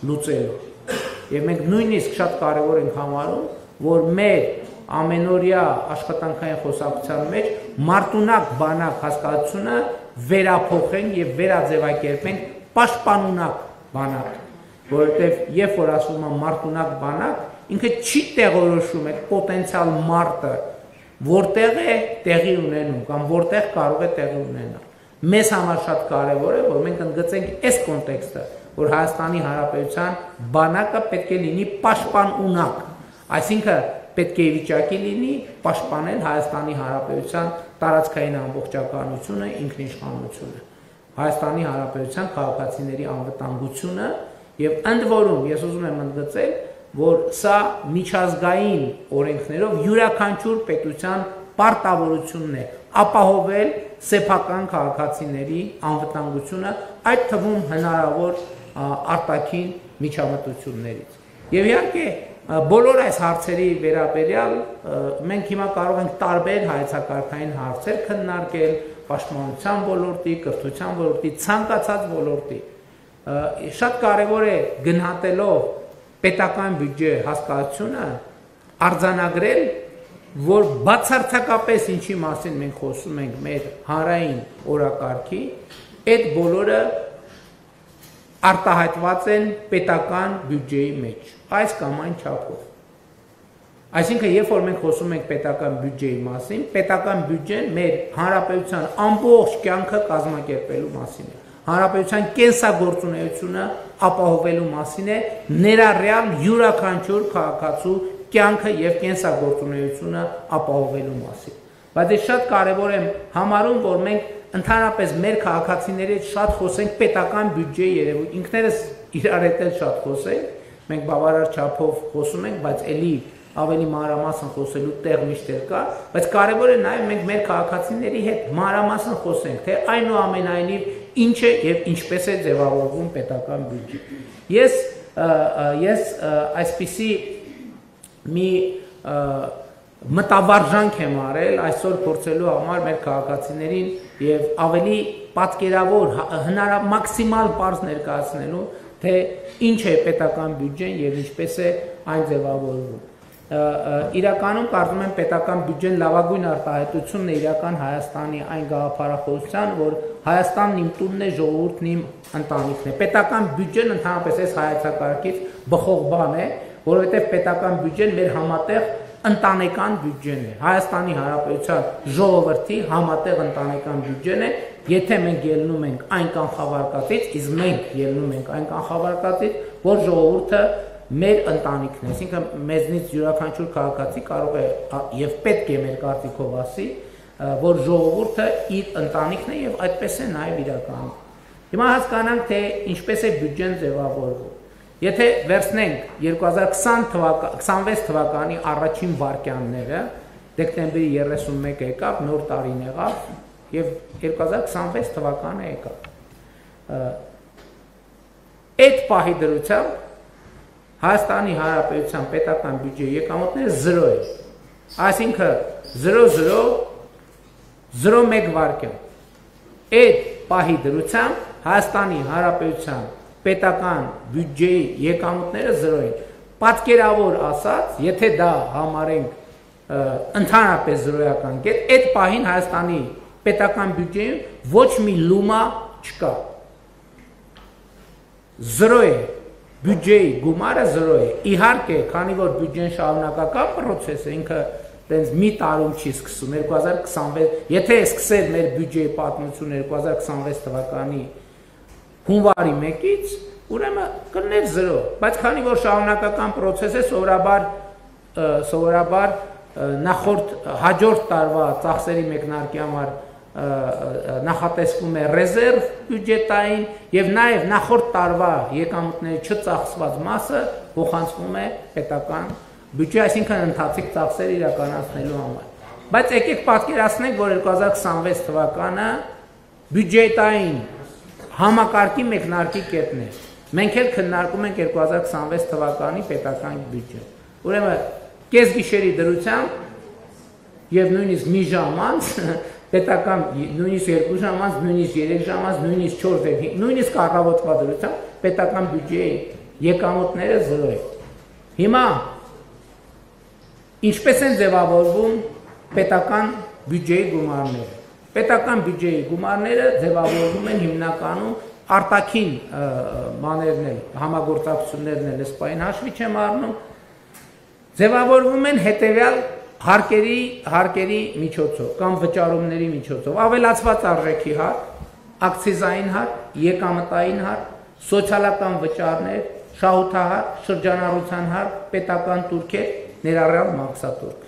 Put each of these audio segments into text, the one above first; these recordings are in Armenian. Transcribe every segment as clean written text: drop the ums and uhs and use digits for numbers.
լուծելու։ Եվ մենք նույնիսկ շատ կարևոր ենք համարում, որ մեր ամենօրյա աշխատանքային խոսակցության մեջ մարտունակ բանակ հասկացությունը վերափոխենք եւ վերաձևակերպենք պաշտպանունակ բանակ, որովհետեւ երբ որ ասում եմ մարտունակ բանակ, ինքը չի տեղորոշում այդ պոտենցիալ մարտը, որտեղ է տեղի ունենում կամ որտեղ կարող է տեղի ունենալ։ Մեզ համար շատ կարևոր է, որ մենք ընդգծենք այս կոնտեքստը, որ Հայաստանի Հանրապետության բանակը պետք է լինի պաշտպանունակ, այսինքն պետք է վիճակի լինի պաշտպանել Հայաստանի Հանրապետության տարածքային ամբողջականությունը, ինքնիշխանությունը, Հայաստանի Հանրապետության քաղաքացիների անվտանգությունը եւ ընդ որում ես ուզում եմ ընդգծել, որ սա միջազգային օրենքներով յուրաքանչյուր պետության պարտավորությունն է ապահովել սեփական քաղաքացիների անվտանգությունը, այդ թվում հնարավոր արտաքին միջամտություններից։ Եվ իհարկե բոլոր այս հարցերի վերաբերյալ մենք հիմա կարող ենք տարբեր հայեցակարգային հարցեր քննարկել պաշտպանության ոլորտի, կրթության ոլորտի, ցանկացած ոլորտի։ Շատ կարևոր է գնահատելով պետական բյուջե հասկացությունը արձանագրել, որ բացարձակապես ինչի մասին մենք խոսում ենք մեր հանրային օրակարգի, այդ բոլորը արտահայտված են պետական բյուջեի մեջ, այս կամ այն չափով։ Այսինքն, երբ որ մենք խոսում ենք պետական բյուջեի մասին, պետական բյուջեն մեր հանրապետության ամբողջ կյանքը կազմակերպելու մասին է։ Հանրապետության կենսագործունեությունը ապահովելու մասին է, ներառյալ յուրաքանչյուր քաղաքացու կյանքը եւ կենսագործունեությունը ապահովելու մասին։ Բայց ես շատ կարևոր եմ համարում, որ մենք ընդհանրապես մեր քաղաքացիների հետ շատ խոսենք պետական բյուջեի երևույթ, ինքներս իրար հետ շատ խոսենք, մենք բավարար չափով խոսում ենք, բայց էլի ավելի մանրամասն խոսելու տեղ միշտ կա, բայց կարևոր է նաև մենք մեր քաղաքացիների հետ մանրամասն խոսենք, թե այնուամենայնիվ ինչ է եւ ինչպես է ձևավորվում պետական բյուջե։ Ես այսպիսի մի մտավարժանք եմ արել այսօր փորձելու համար մեր քաղաքացիներին եւ ավելի պատկերավոր մաքսիմալ բարձ ներկայացնելու, թե ինչ է պետական բյուջեն եւ ինչպես է այն ձևավորվում։ Իրականում կարծում եմ պետական բյուջեն լավագույն արտահայտությունն է իրական Հայաստանի այն գաղափարախոսության, որ Հայաստանն իմ տունն է, ժողովուրդն իմ ընտանիքն է։ Պետական բյուջեն ընդհանրապես այս հայեցակարգից բխող բան է, որովհետև պետական բյուջեն մեր համատեղ ընտանեկան բյուջեն է։ Հայաստանի Հանրապետության ժողովրդի համատեղ ընտանեկան բյուջեն է, եթե մենք ելնում ենք այն կանխավարկածից, իսկ մենք ելնում ենք այն կանխավարկածից, որ ժողովուրդը մեր ընտանիքն է, այսինքն մեզնից յուրաքանչյուր քաղաքացի կարող է եւ պետք է մեր կարծիքով ասի, որ ժողովուրդը իր ընտանիքն է եւ այդպես է նաեւ իրականում։ Հիմա հասկանանք, թե ինչպես է բյուջեն ձևավորվում։ Եթե վերցնենք 2026 թվականի առաջին վարքյանները, դեկտեմբերի 31 եկավ, նոր տարին եղավ եւ 2026 թվականը եկավ։ Այդ պահի դրությամբ Հայաստանի Հանրապետության պետական բյուջեի եկամուտները 0 է։ Այսինքն 0,001 վարքյան։ Այդ պահի դրությամբ Հայաստանի Հանրապետության պետական բյուջեի եկամուտները 0 են։ Պատկերավոր ասած, եթե դա համարենք ընդհանրապես զրոյական կետ, այդ պահին Հայաստանի պետական բյուջեում ոչ մի լումա չկա։ 0 է։ Բյուջեի գումարը 0 է։ Իհարկե, քանի որ բյուջեն շարունակական պրոցես է, ինքը տենց մի տարում չի սկսում 2026, եթե սկսեր մեր բյուջեի պատմությունը 2026 թվականի հունվարի 1-ից, ուրեմն կլներ 0, բայց քանի որ շարունակական պրոցես է, սովորաբար նախորդ հաջորդ տարվա ծախսերի մեկնարկի համար նախատեսվում է ռեզերվ բյուջետային եւ նաեւ նախորդ տարվա եկամուտների չծախսված մասը փոխանցվում է պետական բյուջե, այսինքն ընթացիկ ծախսեր իրականացնելու համար։ Բայց եկեք պատկերացնենք, որ 2026 թվականը բյուջետային համակարգի մեկնարկի կետն է։ Մենք էլ քննարկում ենք 2026 թվականի պետական բյուջե։ Ուրեմն կեսգիշերի դրությամբ եւ նույնիսկ մի ժամ անց պետական նույնիսկ 2 ժամ անց, նույնիսկ 3 ժամ անց, նույնիսկ 4 եւ 5, նույնիսկ առավոտվա դրությամբ պետական բյուջեի եկամուտները 0 է։ Հիմա ինչպես են ձևավորվում պետական բյուջեի գումարները։ Պետական բյուջեի գումարները ձևավորվում են հիմնականում արտաքին մաներն են, համագործակցություններն են, սպային հաշվի չեմ առնում, ձևավորվում են հետևյալ հարկերի միջոցով կամ վճարումների միջոցով, ավելացված արժեքի հարկ, ակցիզային հարկ, եկամտային հարկ, սոցիալական վճարներ, շահութահարկ, շրջանառության հարկ, պետական տուրքեր, ներառյալ մաքսատուրք։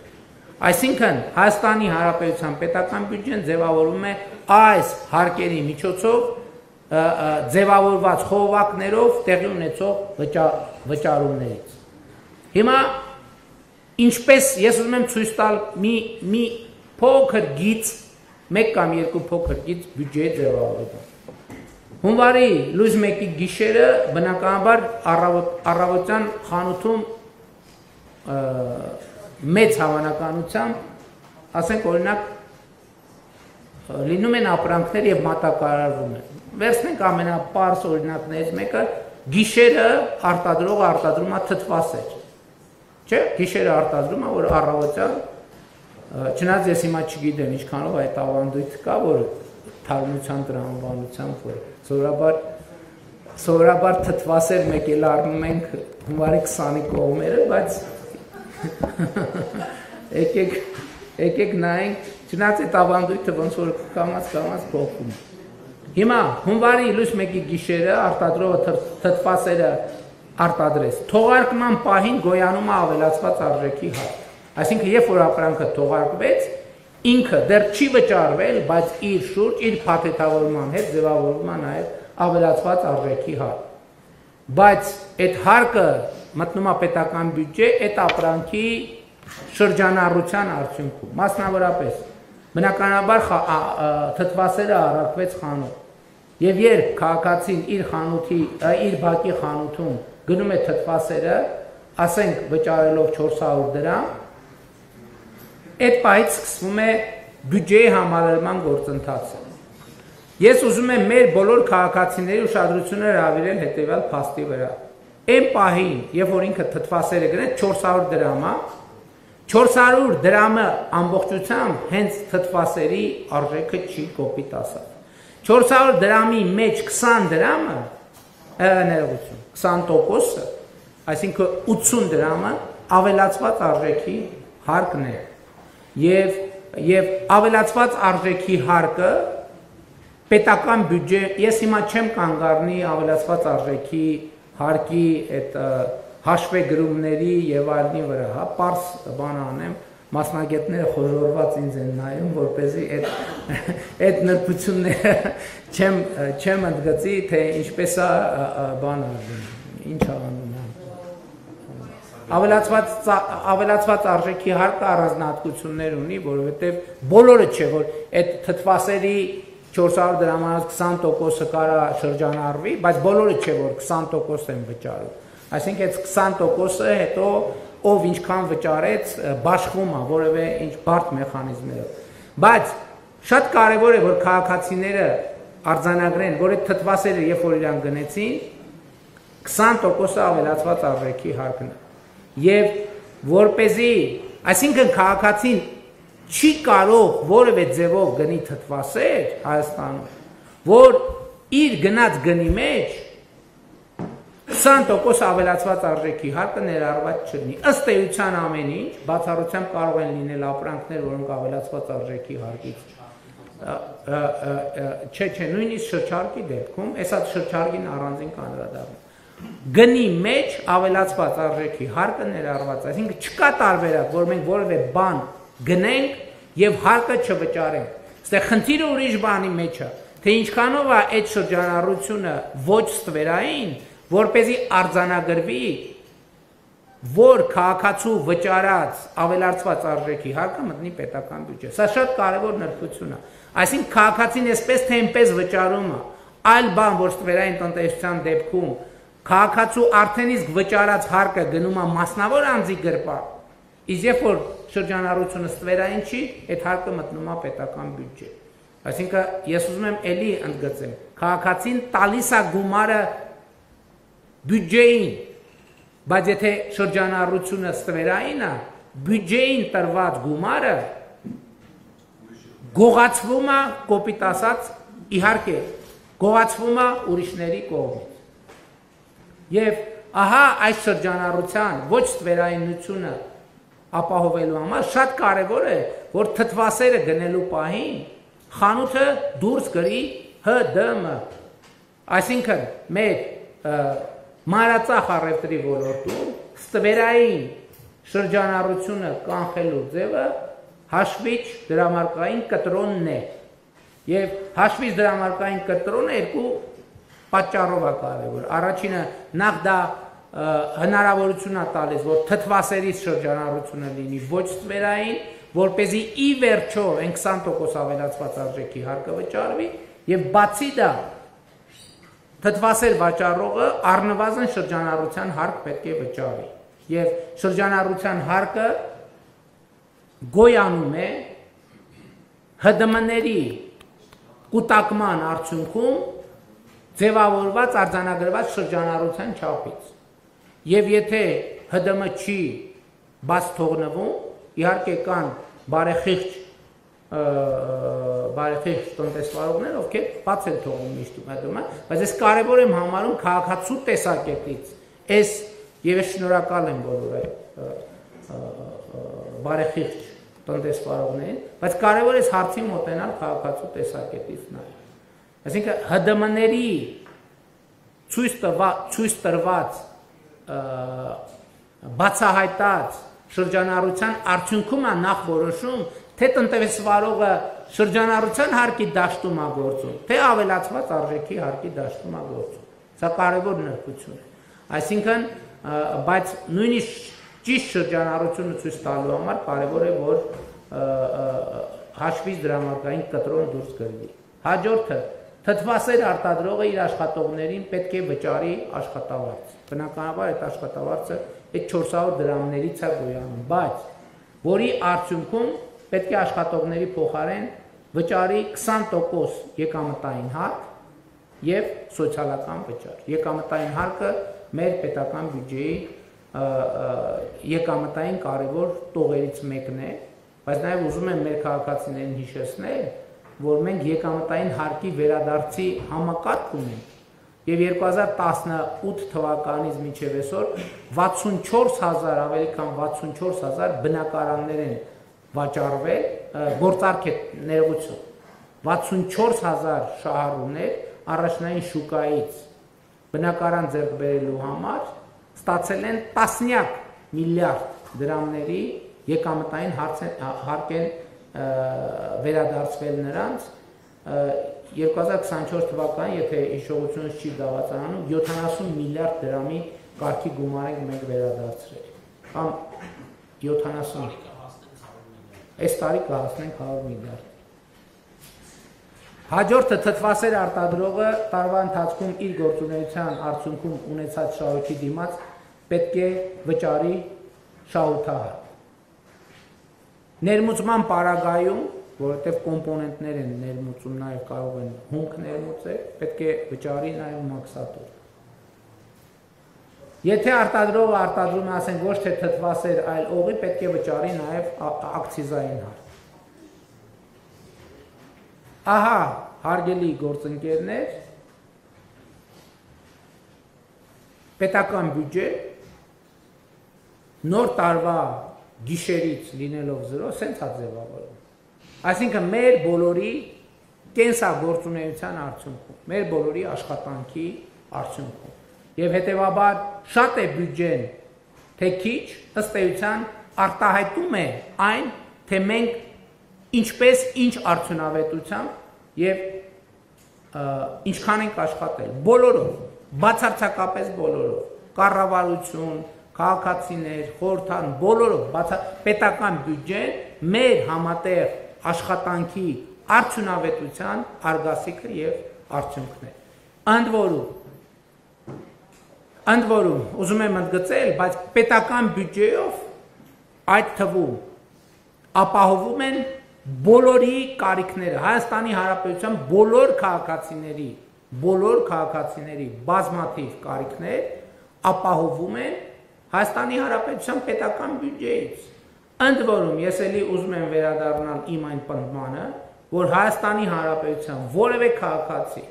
Այսինքն Հայաստանի Հանրապետության պետական բյուջեն ձևավորվում է այս հարկերի միջոցով ձևավորված խողովակներով տեղի ունեցող վճարումներից։ Հիմա ինչպես ես ուզում եմ ցույց տալ մի փոքր գիծ, մեկ կամ երկու փոքր գիծ բյուջեի ձևավորումը։ Հունվարի լույս 1-ի գիշերը բնականաբար առավոտյան խանութում մեծ հավանականությամբ, ասենք օրինակ, լինում են ապրանքներ եւ մատակարարվում են։ Վերցնենք ամենապարզ օրինակներից մեկը, գիշերը արտադրողը արտադրում է թթվասեր։ Չէ, գիշերը արտադրում է, որ առավոտյան, չնայած ես հիմա չգիտեմ ինչքանով այդ ավանդույթը կա, որ թարմության տրամաբանությամբ, որ սովորաբար թթվասեր մեկ էլ առնում ենք հունվարի 20-ի կողմերը, բայց եկեք նայենք, չնայած այդ ավանդույթը ոնց որ կամաց փոխվում է։ Հիմա հունվարի լույս 1-ի գիշերը արտադրողը թթվասերը արտադրեց, թողարկման պահին գոյանում է ավելացված արժեքի հարկ։ Այսինքն երբ որ ապրանքը թողարկվեց, ինքը դեռ չի վճարվել, բայց իր շուրջ, իր փաթեթավորման հետ ձևավորվում է նաև ավելացված արժեքի հարկ։ Բայց այդ հարկը մտնում է պետական բյուջե այդ ապրանքի շրջանառության արդյունքում։ Մասնավորապես, բնականաբար թթվասերը առաքվեց խանութ։ Եվ երբ քաղաքացին իր բակի խանութում գնում է թթվասերը, ասենք վճարելով 400 դրամ, այդ պահից սկսվում է բյուջեի համալրման գործընթացը։ Ես ուզում եմ մեր բոլոր քաղաքացիների ուշադրությունը հրավիրել հետևյալ փաստի վրա։ Այն պահին, երբ որ ինքը թթվասերը գնեց 400 դրամա, 400 դրամը ամբողջությամբ հենց թթվասերի արժեքը չի կոպիտ ասած։ 400 դրամի մեջ 20 դրամը, 20%-ը, այսինքն 80 դրամը ավելացված արժեքի հարկն է։ Եվ ավելացված արժեքի հարկը պետական բյուջե, ես հիմա չեմ կանգ առնի ավելացված արժեքի հարկի այդ հաշվեգրումների եւ այլնի վրա, պարզ բան անեմ, մասնագետները խոժորված ինձ են նայում, որպեսզի այդ նրբությունները չեմ ընդգծի, թե ինչպես է բան արվում, ինչ անում է։ Ավելացված արժեքի հարկը առանձնահատկություններ ունի, որովհետև բոլորը չէ, որ այդ թթվասերի 400 դրամանոց 20%-ը կարա շրջանառվի, բայց բոլորը չէ, որ 20% են վճարում։ Այսինքն այդ 20%-ը հետո ով ինչքան վճարեց, բաշխվում է որևէ ինչ բարդ մեխանիզմներով։ Բայց շատ կարևոր է, որ քաղաքացիները արձանագրեն, որ այդ թթվասերը երբ որ իրան գնեցին, 20%-ը ավելացված արժեքի հարկն է։ Եվ որպեսզի, այսինքն քաղաքացին չի կարող որևէ ձևով գնի թթվասեր Հայաստանում, որ իր գնած գնի մեջ 20% ավելացված արժեքի հարկը ներառված չլինի։ Ըստ էության ամեն ինչ, բացառությամբ կարող են լինել ապրանքներ, որոնք ավելացված արժեքի հարկից չէ, նույնիսկ շրջարկի դեպքում, այսա շրջարկին առանձին կանրադառնում։ Գնի մեջ ավելացված արժեքի հարկը ներառված, այսինքն չկա տարբերակ, որ մենք որևէ բան գնենք եւ հարկը չվճարենք։ Այստեղ խնդիրը ուրիշ բանի մեջ է, թե ինչքանով է այդ շրջանառությունը ոչ ստվերային, որպեսզի արձանագրվի, որ քաղաքացու վճարած ավելացված արժեքի հարկը մտնի պետական բյուջե։ Սա շատ կարևոր նրբություն է։ Այսինքն քաղաքացին այսպես թե այնպես վճարում է, այլ բան, որ ստվերային տնտեսության դեպքում քաղաքացու արդեն իսկ վճարած հարկը գնում է մասնավոր անձի գրպան, իսկ երբ որ շրջանառությունը ստվերային չի, այդ հարկը մտնում է պետական բյուջե։ Այսինքն ես ուզում եմ էլի ընդգծեմ, քաղաքացին տալիս է գումարը բյուջեին, բայց եթե շրջանառությունը ստվերային է, բյուջեին տրված գումարը գողացվում է, կոպիտ ասած, իհարկե, գողացվում է ուրիշների կողմից։ Եվ ահա այս շրջանառության ոչ ստվերայնությունը ապահովելու համար շատ կարևոր է, որ թթվասերը գնելու պահին խանութը դուրս գրի ՀԴՄ, այսինքն մեր մանրածախ առևտրի ոլորտում ստվերային շրջանառությունը կանխելու ձևը հաշվիչ դրամարկային կտրոնն է, և հաշվիչ դրամարկային կտրոնը երկու պատճառով է կարևոր, առաջինը նախ դա հնարավորություն է տալիս, որ թթվասերից շրջանառությունը լինի ոչ ստվերային, որպեսզի ի վերջո այն 20% ավելացված արժեքի հարկը վճարվի, և բացի դա թթվասեր վաճառողը առնվազն շրջանառության հարկ պետք է վճարի, և շրջանառության հարկը գոյանում է ՀԴՄ-ների կուտակման արդյունքում ձևավորված արձանագրված շրջանառության չափից, և եթե ՀԴՄ չի բաց թողնվում, իհարկե կան բարեխիղճ տնտեսվարողներ, ովքեր բաց են թողնում միշտ ՀԴՄ, բայց ես կարևոր եմ համարում քաղաքացու տեսակետից, եւ ես շնորհակալ եմ բոլոր բարեխիղճ տնտեսվարողներին, բայց կարևոր է հարցի մոտենալ քաղաքացու տեսակետից նաեւ։ Այսինքն ՀԴՄ-ների ցույց տրված բացահայտած շրջանառության արդյունքում է նախ որոշում, թե տնտեսվարողը շրջանառության հարկի դաշտում է գործում, թե ավելացված արժեքի հարկի դաշտում է գործում։ Սա կարևոր նրբություն է։ Այսինքն, բայց նույնիսկ ճիշտ շրջանառությունը ցույց տալու համար կարևոր է, որ հաշվից դրամարկային կտրոն դուրս գրվի։ Հաջորդը, թթվասեր արտադրողը իր աշխատողներին պետք է վճարի աշխատավարձ։ Բնականաբար այդ աշխատավարձը այդ 400 դրամներից է գոյանում, բայց որի արդյունքում պետք է աշխատողների փոխարեն վճարի 20% եկամտային հարկ և սոցիալական վճար։ Եկամտային հարկը մեր պետական բյուջեի եկամտային կարևոր տողերից մեկն է, բայց նաև ուզում եմ մեր քաղաքացիներին հիշեցնել, որ մենք եկամտային հարկի վերադարձի համակարգ ունենք և 2018 թվականից մինչև այսօր 64,000, ավելի քան 64,000 բնակարաններ են վաճառվել, գործարք է ներողություն, 64,000 շահառուներ առաջնային շուկայից բնակարան ձեռք բերելու համար ստացել են տասնյակ միլիարդ դրամների եկամտային հարկ են վերադարձվել նրանց 2024 թվականին, եթե հիշողությունս չի դավաճանում, 70 միլիարդ դրամի կարգի գումար ենք մենք վերադարձրել, կամ 70, այս տարի կհասնենք 100 միլիարդ։ Հաջորդը թթվասեր արտադրողը տարվա ընթացքում իր գործունեության արդյունքում ունեցած շահույթի դիմաց պետք է վճարի շահութահար։ Ներմուծման պարագայում, որովհետև կոմպոնենտներ են ներմուծում, նաև կարող են հումք ներմուծել, պետք է վճարի նաև մաքսատուր։ Եթե արտադրողը արտադրում է, ասենք, ոչ թե թթվասեր, այլ օղի, պետք է վճարի նաև ակցիզային հարկ։ Ահա, հարգելի գործընկերներ, պետական բյուջե նոր տարվա գիշերից լինելով 0, սենց է ձևավորվում։ Այսինքն մեր բոլորի կենսագործունեության արդյունքում, մեր բոլորի աշխատանքի արդյունքում։ Եվ հետևաբար շատ է բյուջեն, թե քիչ, ըստ էության արտահայտում է այն, թե մենք ինչպես ինչ արդյունավետությամբ և ինչքան ենք աշխատել, բոլորով, բացարձակապես բոլորով, կառավարություն, քաղաքացիներ, խորհրդան, բոլորով, պետական բյուջեն մեր համատեղ աշխատանքի արդյունավետության արգասիքը և արդյունքն է։ Ընդ որում, ուզում եմ ընդգծել, բայց պետական բյուջեով այդ թվում ապահովում են բոլորի կարիքները, Հայաստանի Հանրապետության բոլոր քաղաքացիների բազմաթիվ կարիքներ, ապահովում են Հայաստանի Հանրապետության պետական բյուջեից։ Ընդ որում ես էլի ուզում եմ վերադառնալ իմ այն պնդմանը, որ Հայաստանի Հանրապետության որևէ քաղաքացի,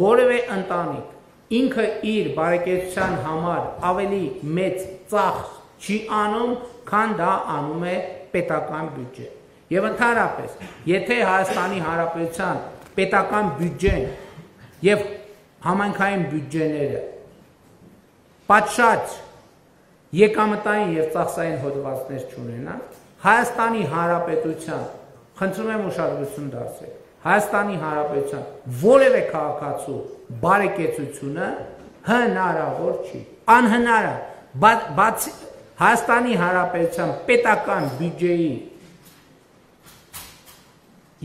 որևէ ընտանիք ինքը իր բարեկեցության համար ավելի մեծ ծախս չի անում, քան դա անում է պետական բյուջե։ Եվ ընդհանրապես, եթե Հայաստանի Հանրապետության պետական բյուջեն եւ համայնքային բյուջեները պատշաճ եկամտային եւ ծախսային հոդվածներ չունենան, Հայաստանի Հանրապետության, խնդրում եմ ուշադրություն դարձրեք, Հայաստանի Հանրապետության որևէ քաղաքացու բարեկեցությունը հնարավոր չի, անհնար է, բացի Հայաստանի Հանրապետության պետական բյուջեի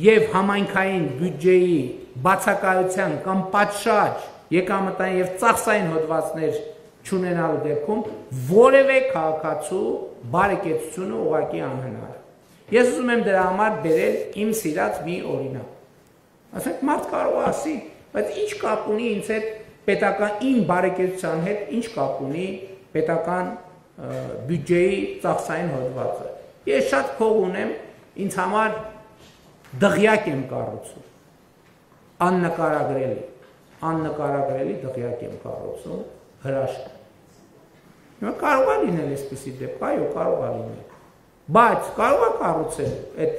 եւ համայնքային բյուջեի բացակայության կամ պատշաճ եկամտային եւ ծախսային հոդվածներ չունենալու դեպքում որևէ քաղաքացու բարեկեցությունը ուղղակի անհնար է։ Ես ուզում եմ դրա համար բերել իմ սիրած մի օրինակ։ Ասենք մարդ կարող է ասի, բայց ինչ կապ ունի ինձ հետ պետական իմ բարեկեցության հետ, ինչ կապ ունի պետական բյուջեի ծախսային հոդվածը։ Ես շատ փող ունեմ, ինձ համար դղյակ եմ կառուցում, աննկարագրելի դղյակ եմ կառուցում, հրաշք։ Կարող է լինել այսպիսի դեպք, այո, կարող է լինել, բայց կարող է կառուցել այդ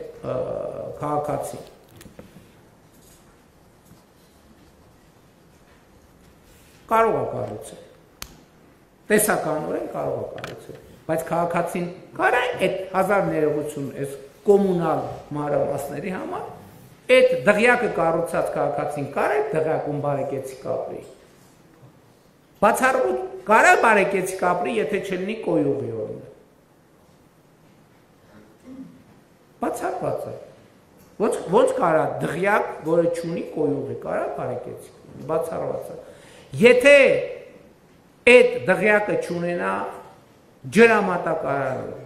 քաղաքացին։ Կարող է կառուցել, տեսականորեն կարող է կառուցել, բայց քաղաքացին կարա այդ 1000 ներողություն այս կոմունալ մանրամասների համար, այդ դղյակը կառուցած քաղաքացին կարա այդ դղյակում բարեկեցիկ ապրի։ Բացառությամբ կարա բարեկեցիկ ապրի, եթե չլինի կոյուղի օրինակ։ Բացառված է։ Ոնց կարա դղյակ, որը չունի կոյուղի, կարա բարեկեցիկ, բացառված է։ Եթե այդ դղյակը չունենա ջրամատակարարը,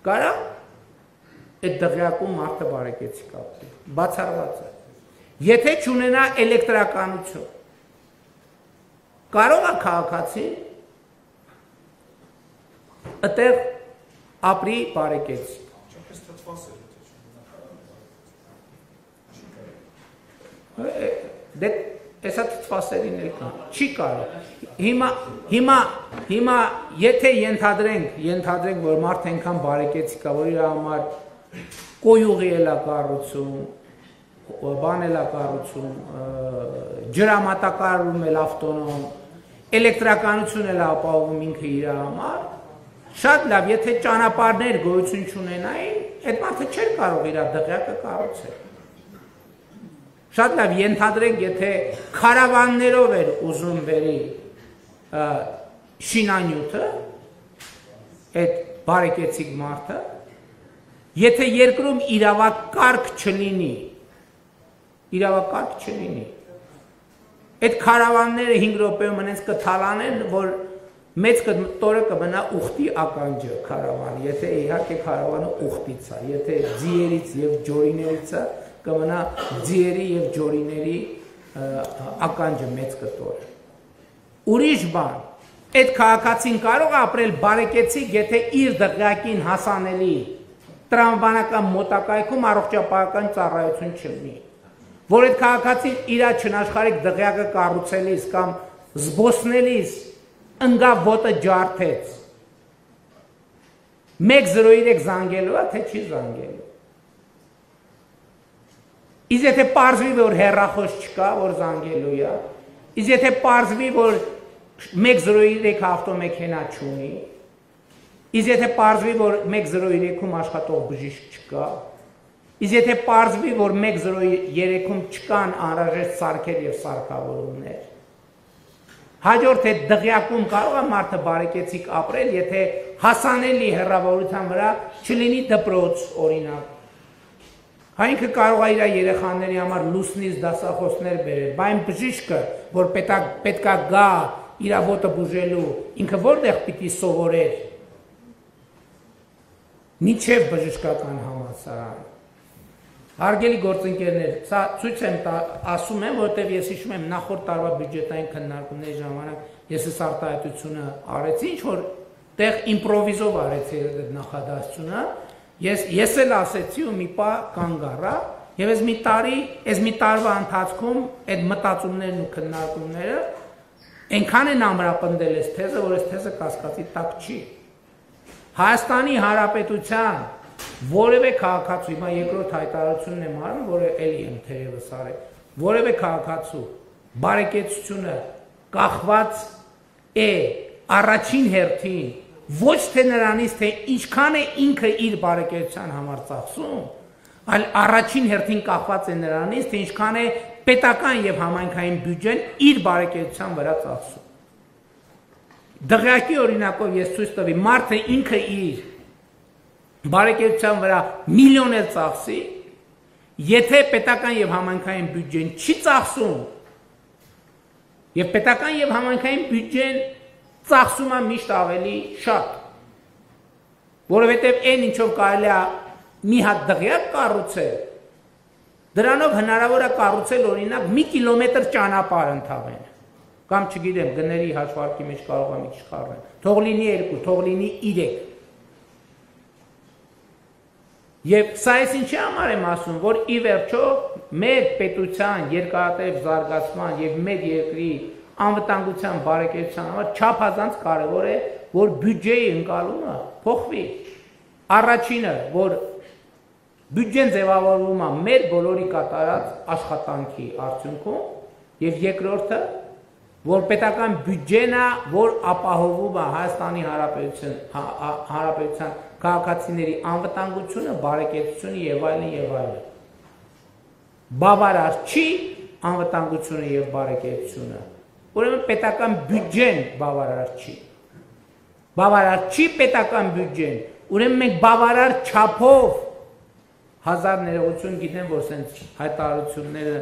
կարա այդ դղյակում մարդը բարեկեցիկ ապրի, բացառված է։ Եթե չունենա էլեկտրականություն, կարող է քաղաքացին այդտեղ ապրի բարեկեցիկ։ Դե Էսա թթվասերին էլ կան, չի կարող։ Հիմա եթե ենթադրենք, որ մարդ այնքան բարեկեցիկ է, որ իր համար կոյուղի էլ է կառուցում, բան էլ է կառուցում, ջրամատակարարում էլ ավտոնոմ, էլեկտրականություն էլ ապահովում ինքը իր համար, շատ լավ, եթե ճանապարհներ գոյություն չունենային, այդ մարդը չէր կարող իր դղյակը կառուցել։ Շատ լավ, ենթադրենք, եթե քարավաններով էր ուզում բերի շինանյութը, այդ բարեկեցիկ մարդը, եթե երկրում իրավակարգ չլինի, այդ քարավանները 5 րոպեում հենց կթալանեն, որ մեծ տորը կմնա ուխտի ականջը քարավան, եթե իհարկե քարավանը ուխտից է, եթե ձիերից եւ ջորիներից է, կմնա ձիերի եւ ջորիների ականջը մեծ կտորը։ Ուրիշ բան, այդ քաղաքացին կարող է ապրել բարեկեցիկ, եթե իր դղյակին հասանելի տրամաբանական մոտակայքում առողջապահական ծառայություն չլինի, որ այդ քաղաքացին իր չնաշխարհիկ դղյակը կառուցելիս կամ զբոսնելիս ընկավ ոտը ջարդեց, 103 զանգելու է, թե չի զանգելու։ Իսկ եթե պարզվի, որ հեռախոս չկա, որ զանգելու է, իսկ եթե պարզվի, որ 103 ավտոմեքենա չունի, իսկ եթե պարզվի, որ 103-ում աշխատող բժիշկ չկա, իսկ եթե պարզվի, որ 103-ում չկան անհրաժեշտ սարքեր եւ սարքավորումներ, հաջորդ այդ դղյակում կարող է մարդը բարեկեցիկ ապրել, եթե հասանելի հեռավորության վրա չլինի դպրոց, օրինակ։ Այնքը կարող է իր երեխաների համար լուսնից դասախոսներ բերել, բայց բժիշկը, որ պետքա գա իր ոտը բուժելու, ինքը որտեղ պիտի սովորեր։ Մինչև բժշկական համալսարան։ Հարգելի գործընկերներ, սա ցույց եմ ասում եմ, որովհետև ես հիշում եմ նախորդ տարվա բյուջետային քննարկումների ժամանակ ես այս արտահայտությունը արեցի, ինչ որ տեղ իմպրովիզով արեցի այդ նախադասությունը, ես էլ ասեցի ու մի պահ կանգ առա, եւ այս մի տարվա ընթացքում այդ մտածումներն ու քննարկումները այնքան են ամրապնդել այս թեզը, որ այս թեզը կասկածի տակ չի։ Հայաստանի Հանրապետության որևէ քաղաքացու, հիմա երկրորդ հայտարարությունն եմ արում, որը էլի եմ թերևս արել, որևէ քաղաքացու բարեկեցությունը կախված է առաջին հերթին ոչ թե նրանից, թե ինչքան է ինքը իր բարեկեցության համար ծախսում, այլ առաջին հերթին կախված է նրանից, թե ինչքան է պետական եւ համայնքային բյուջեն իր բարեկեցության վրա ծախսում։ Դղյակի օրինակով ես ցույց տվի, մարդը ինքը իր բարեկեցության վրա միլիոն էլ ծախսի, եթե պետական եւ համայնքային բյուջեն չի ծախսում, եւ պետական եւ համայնքային բյուջեն ծախսում է միշտ ավելի շատ, որովհետեւ այն ինչով կարելի է մի հատ դղյակ կառուցել, դրանով հնարավոր է կառուցել օրինակ մի կիլոմետր ճանապարհ ընդհանրեն, կամ չգիտեմ, գների հաշվարկի մեջ կարող է մի քիչ խառնել, թող լինի 2, թող լինի 3։ Եվ սա ես ինչի համար եմ ասում, որ ի վերջո մեր պետության երկարատև զարգացման եւ մեր երկրի անվտանգության բարեկեցության համար չափազանց կարևոր է, որ բյուջեի ընկալումը փոխվի։ Առաջինը, որ բյուջեն ձևավորվում է մեր բոլորի կատարած աշխատանքի արդյունքում, եւ երկրորդը, որ պետական բյուջեն է, որ ապահովում է Հայաստանի Հանրապետության քաղաքացիների անվտանգությունը, բարեկեցությունը եւ այլն եւ այլն։ Բավարար չի անվտանգությունը եւ բարեկեցությունը։ Ուրեմն պետական բյուջեն բավարար չի։ Բավարար չի պետական բյուջեն։ Ուրեմն մենք բավարար չափով հազար ներողություն գիտեմ, որ սենց հայտարարությունները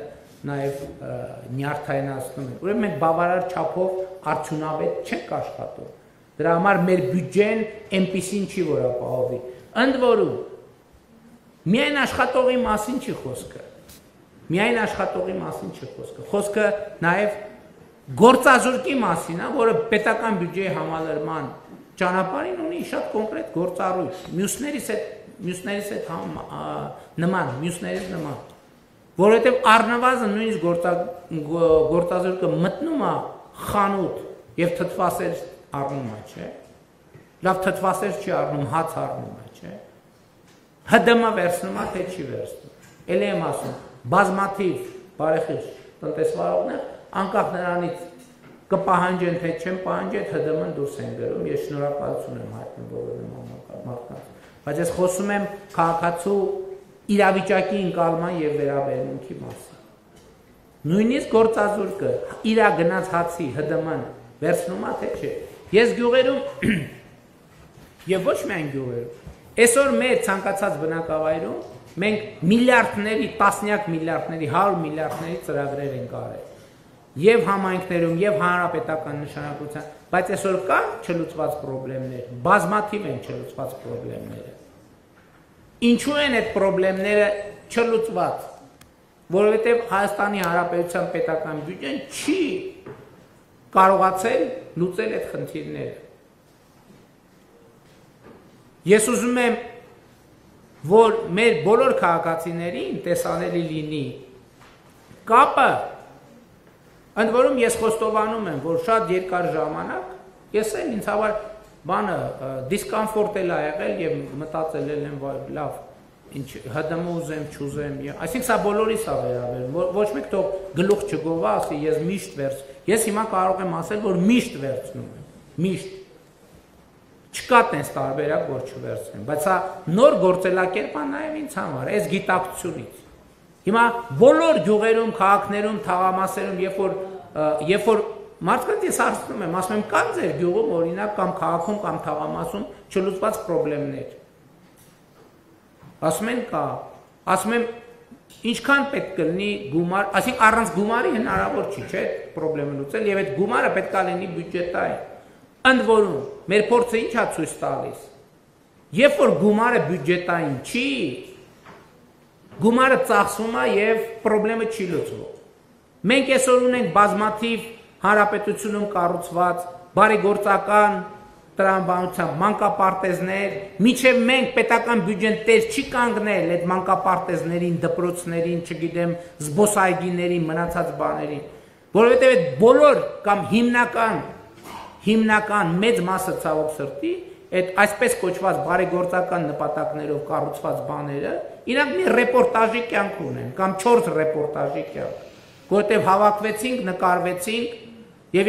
նաեւ նյարդայնացնում են։ Ուրեմն մենք բավարար չափով արդյունավետ չենք աշխատում։ Դրա համար մեր բյուջեն այնպիսին չի, որ ապահովի։ Ընդ որում, միայն աշխատողի մասին չի խոսքը։ Միայն աշխատողի մասին չի խոսքը։ Խոսքը նաև գործազուրկի մասին է, որը պետական բյուջեի համալրման ճանապարհին ունի շատ կոնկրետ գործառույթ։ Մյուսներից հետ նման։ Որովհետև առնվազն նույնիսկ գործազուրկը մտնում է խանութ եւ թթվասեր առնում է, չէ։ Լավ թթվասեր չի առնում, հաց առնում է, չէ։ ՀԴՄ վերցնում է, թե չի վերցնում։ Էլի եմ ասում, բազմաթիվ բարեխիղճ տնտեսվարողներ անկախ նրանից կպահանջեն, թե չեն պահանջի, ՀԴՄ-ն դուրս են գրում։ Ես շնորհակալություն եմ հայտնում բոլոր մարդկանց։ Բայց ես խոսում եմ քաղաքացու իրավիճակի ընկալման եւ վերաբերմունքի մասին։ Նույնիսկ գործազուրկը իր գնաց հացի ՀԴՄ-ն վերցնում է, թե չէ։ Ես գյուղերում եւ ոչ միայն գյուղերում, այսօր մեր ցանկացած բնակավայրում մենք միլիարդների, տասնյակ միլիարդների, 100 միլիարդների ծրագրեր ենք արել։ Եվ համայնքներում, եւ հանրապետական նշանակության, բայց այսօր կան չլուծված խնդիրներ, բազմաթիվ են չլուծված խնդիրները։ Ինչու են այդ խնդիրները չլուծված, որովհետեւ Հայաստանի Հանրապետության պետական բյուջեն չի կարողացել լուծել այդ խնդիրները։ Ես ուզում եմ, որ մեր բոլոր քաղաքացիներին տեսանելի լինի կապը, ընդ որում ես խոստովանում եմ, որ շատ երկար ժամանակ ես էլ ինձ համար բանը դիսկոմֆորտ էլ ա եղել եւ մտածել եմ, լավ, ինչ ՀԴՄ ուզեմ, չուզեմ, այսինքն սա բոլորիս ա վերաբերում, ոչ մեկ թող գլուխ չգովա, ասի ես միշտ ես հիմա կարող եմ ասել, որ միշտ վերցնում եմ, միշտ չկա տես տարբերակ, որ չվերցնեմ, բայց սա նոր գործելակերպ է նաև ինձ համար, այս գիտակցությունից։ Հիմա բոլոր գյուղերում, քաղաքներում, թաղամասերում, երբ որ մարդկանց ես հարցնում եմ, ասում եմ, կան ձեր գյուղում, օրինակ, կամ քաղաքում, կամ թաղամասում չլուծված խնդիրներ։ Ասում են կա, ասում եմ, ինչքան պետք կլինի գումար, այսինքն առանց գումարի հնարավոր չի, չէ՞, խնդիրը լուծել, եւ այդ գումարը պետք է լինի բյուջետային։ Ընդ որում, մեր փորձը ինչ է ցույց տալիս։ Երբ որ գումարը բյուջետային չի, գումարը ծախսվում է եւ խնդրեմը չի լուծվում։ Մենք այսօր ունենք բազմաթիվ հանրապետությունում կառուցված բարեգործական տրամաբանության մանկապարտեզներ, միջև մենք պետական բյուջեն տեր չի կանգնել այդ մանկապարտեզներին, դպրոցներին, չգիտեմ, զբոսայգիներին, մնացած բաներին, որովհետև այդ բոլոր կամ հիմնական մեծ մասը ցավոք սրտի այդ այսպես կոչված բարեգործական նպատակներով կառուցված բաները իրանք մի ռեպորտաժի կյանք ունեն կամ 4 ռեպորտաժի կյանք, որտեղ հավաքվեցինք, նկարվեցինք եւ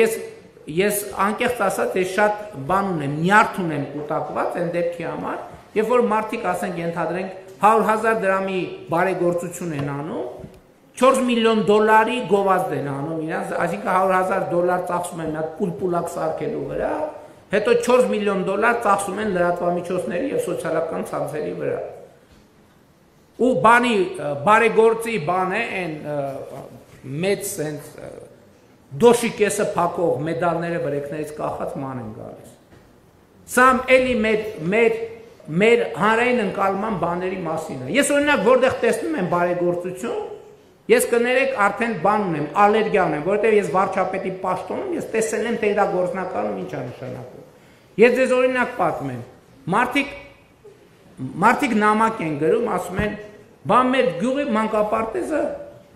ես անկեղծ ասած ես շատ բան ունեմ, նյարդ ունեմ կուտակված այն դեպքի համար, երբ որ մարդիկ ասենք ենթադրենք 100,000 դրամի բարեգործություն են անում, 4 միլիոն դոլարի գովազդ են անում իրանց, այսինքն 100,000 ծախսում են մի հատ պուլպուլակ սարքելու վրա, հետո 4 միլիոն դոլար ծախսում են լրատվամիջոցների եւ սոցիալական ցանցերի վրա։ Ու բանի բարեգործի բան է այն մեծ sense դոշիկեսը փակող մեդալները վրեքներից կախած ման են գալիս։ Սա էլի մեր հանրային ընկալման բաների մասին է։ Ես օրինակ որտեղ տեսնում եմ բարեգործություն, ես կներեք արդեն բան ունեմ, ալերգիա ունեմ, որովհետև ես վարչապետի պաշտոնում ես տեսել եմ թե իր գործնականում ինչ է նշանակում։ Ես ձեզ օրինակ պատմեմ։ Մարդիկ նամակ են գրում, ասում են, բա մեր գյուղի մանկապարտեզը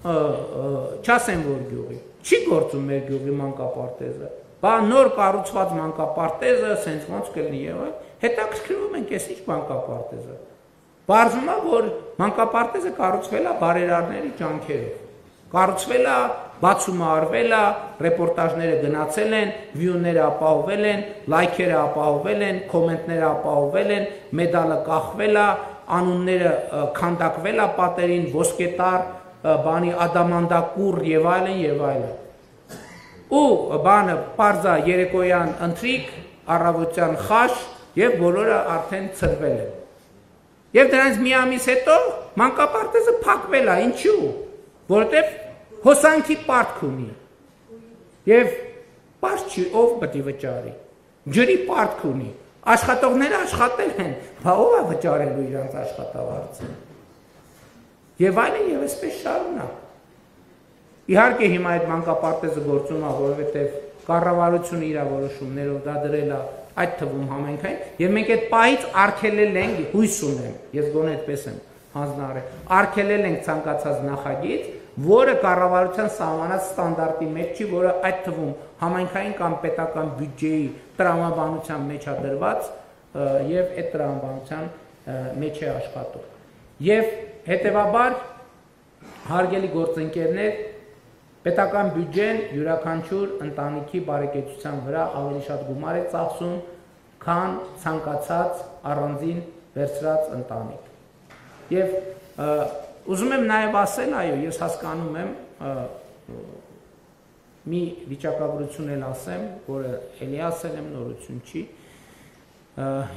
չասեմ որ գյուղի, չի գործում մեր գյուղի մանկապարտեզը, բա նոր կառուցված մանկապարտեզը, սենց ոնց կլինի եւ այլ, հետաքրքրվում ենք էս ինչ մանկապարտեզը։ Պարզվում է, որ մանկապարտեզը կառուցվել է բարերարների ջանքերով, կառուցվել է, բացումը արվել է, ռեպորտաժները գնացել են, վյուները ապահովել են, լայքերը ապահովել են, կոմենտները ապահովել են, մեդալը կախվել է, անունները քանդակվել է պատերին, ոսկետար, բանի ադամանդակուր եւ այլն եւ այլն։ Ու բանը պարզա երեկոյան ընթրիկ, առավոտյան խաշ եւ բոլորը արդեն ծրվել են։ Եվ դրանից մի ամիս հետո մանկապարտեզը փակվել է, ինչու՞։ Որովհետեւ հոսանքի պարտք ունի։ Եվ պարզ չի ով պետք է վճարի։ Ջրի պարտք ունի։ Աշխատողները աշխատել են, բա ով է վճարելու իրանց աշխատավարձը։ Եվ այլն եւ այսպես շարունակ։ Իհարկե հիմա այդ մանկապարտեզը գործում է, որովհետեւ կառավարությունը իր որոշումներով դա դրել է այդ թվում համենքային, եւ մենք այդ պահից արգելել ենք, հույս ունեմ, ես գոնե այդպես եմ հանձնարարել, արգելել ենք ցանկացած նախագիծ, որը կառավարության սահմանած ստանդարտի մեջ չի, որը այդ թվում համայնքային կամ պետական բյուջեի տրամաբանության մեջ է դրված եւ այդ տրամաբանության մեջ է աշխատում։ Եվ հետեւաբար հարգելի գործընկերներ, պետական բյուջեն յուրաքանչյուր ընտանիքի բարեկեցության վրա ավելի շատ գումար է ծախսում, քան ցանկացած առանձին վերցրած ընտանիք։ Եվ ուզում եմ նաև ասել, այո, ես հասկանում եմ մի վիճակագրություն էլ ասեմ, որը էլի ասել եմ, նորություն չի։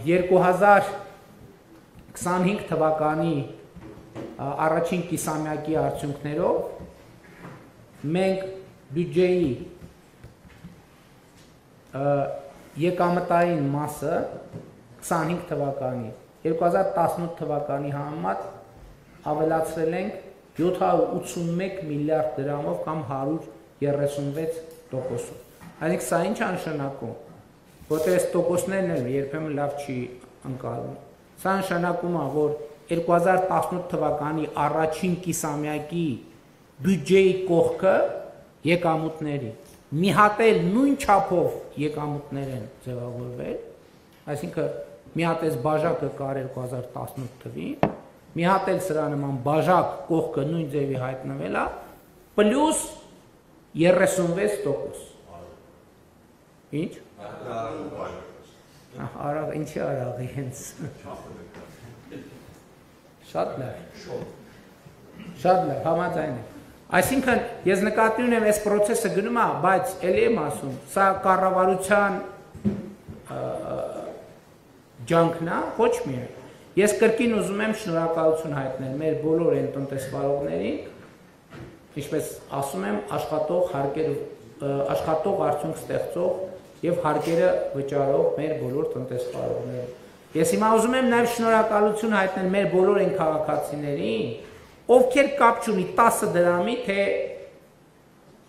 2025 թվականի առաջին կիսամյակի արդյունքներով մենք բյուջեի եկամտային մասը 25 թվականի 2018 թվականի համեմատ ավելացրել ենք 781 միլիարդ դրամով կամ 136%-ով։ Այսինքն սա ինչ է նշանակում, որտեղ այս տոկոսներն էլ երբեմն լավ չի ընկալվում։ Սա նշանակում է, որ 2018 թվականի առաջին կիսամյակի բյուջեի կողքը եկամուտների մի հատ էլ նույն չափով եկամուտներ են ձևավորվել, այսինքն մի հատ էս բաժակը կար 2018 թվին, մի հատ էլ սրա նման բաժակ կողքը նույն ձևի հայտնվել է, պլյուս 36%։ Ինչ? Արաղ, ինչի արաղի հենց։ Շատ լավ։ Շատ լավ, համաձայն եմ։ Այսինքն ես նկատի ունեմ այս process-ը գնում է, բայց էլի եմ ասում, սա կառավարության ջանքն է, ոչ միայն։ Ես կրկին ուզում եմ շնորհակալություն հայտնել մեր բոլոր այն տնտեսվարողներին, ինչպես ասում եմ, աշխատող արդյունք ստեղծող եւ հարկերը վճարող մեր բոլոր տնտեսվարողներին։ Ես հիմա ուզում եմ նաեւ շնորհակալություն հայտնել մեր բոլոր այն քաղաքացիներին, ովքեր կապ չունի 10 դրամի, թե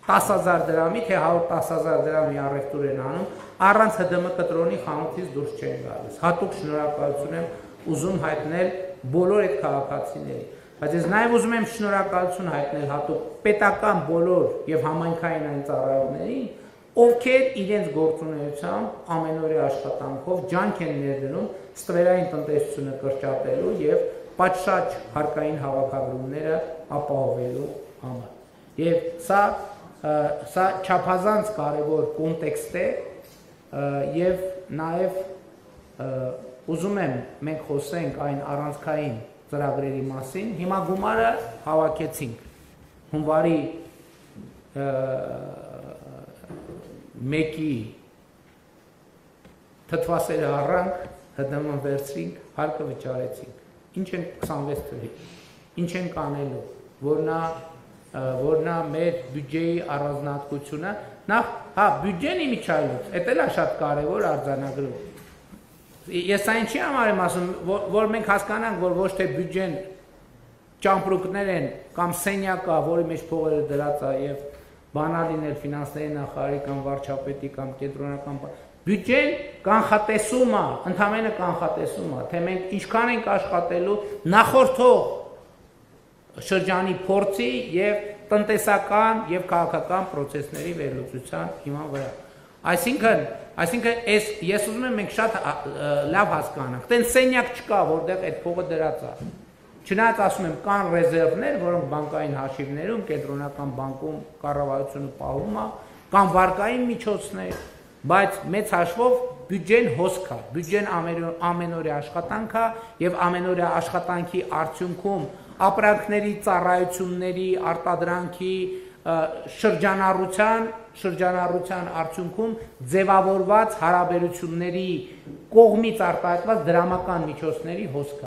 10,000 դրամի, թե 110,000 դրամի առևտուր են անում, առանց ՀԴՄ կտրոնի խանութից դուրս չեն գալիս։ Հատուկ շնորհակալություն եմ ուզում հայտնել բոլոր այդ քաղաքացիների։ Բայց ես նաև ուզում եմ շնորհակալություն հայտնել հատուկ պետական բոլոր եւ համայնքային այն ծառայողներին, ովքեր իրենց գործունեությամբ ամենօրյա աշխատանքով ջանք են ներդնում ստվերային տնտեսությունը կրճատելու եւ պատշաճ հարկային հավաքագրումները ապահովելու համար։ Եվ սա չափազանց կարևոր կոնտեքստ է եւ նաեւ ուզում եմ մենք խոսենք այն առանցքային ծրագրերի մասին։ Հիմա գումարը հավաքեցինք հունվարի 1-ի թթվասերը առանք, ՀԴՄ վերցրինք, հարկը վճարեցինք։ Ինչ են 26 թվի, ինչ են կանելու, որ նա մեր բյուջեի առանձնահատկությունը, նախ, բյուջեն իմիջայլոց, էդ էլ է շատ կարևոր արձանագրում։ Ես այն չի համար եմ ասում, որ մենք հասկանանք, որ ոչ թե բյուջեն ճամպրուկներ են կամ սենյակա, որի մեջ փողերը դրած է եւ բանալին էլ ֆինանսների նախարարի կամ վարչապետի կամ կենտրոնական բյուջեն կանխատեսում է, ընդհանրապես կանխատեսում է, թե մենք ինչքան ենք աշխատելու նախորդող շրջանի փորձի եւ տնտեսական եւ քաղաքական process-ների վերլուծության հիման վրա։ Այսինքն ես ուզում եմ մենք շատ լավ հասկանանք, տեն սենյակ չկա, որտեղ այդ փողը դրած է։ Չնայած ասում եմ կան ռեզերվներ, որոնք բանկային հաշիվներում, կենտրոնական բանկում կառավարությունը պահում է, կան վարկային միջոցներ, բայց մեծ հաշվով բյուջեն հոսք է, բյուջեն ամենօրյա աշխատանք է եւ ամենօրյա աշխատանքի արդյունքում ապրանքների, ծառայությունների, արտադրանքի շրջանառության արդյունքում ձևավորված հարաբերությունների կողմից արտահայտված դրամական միջոցների հոսք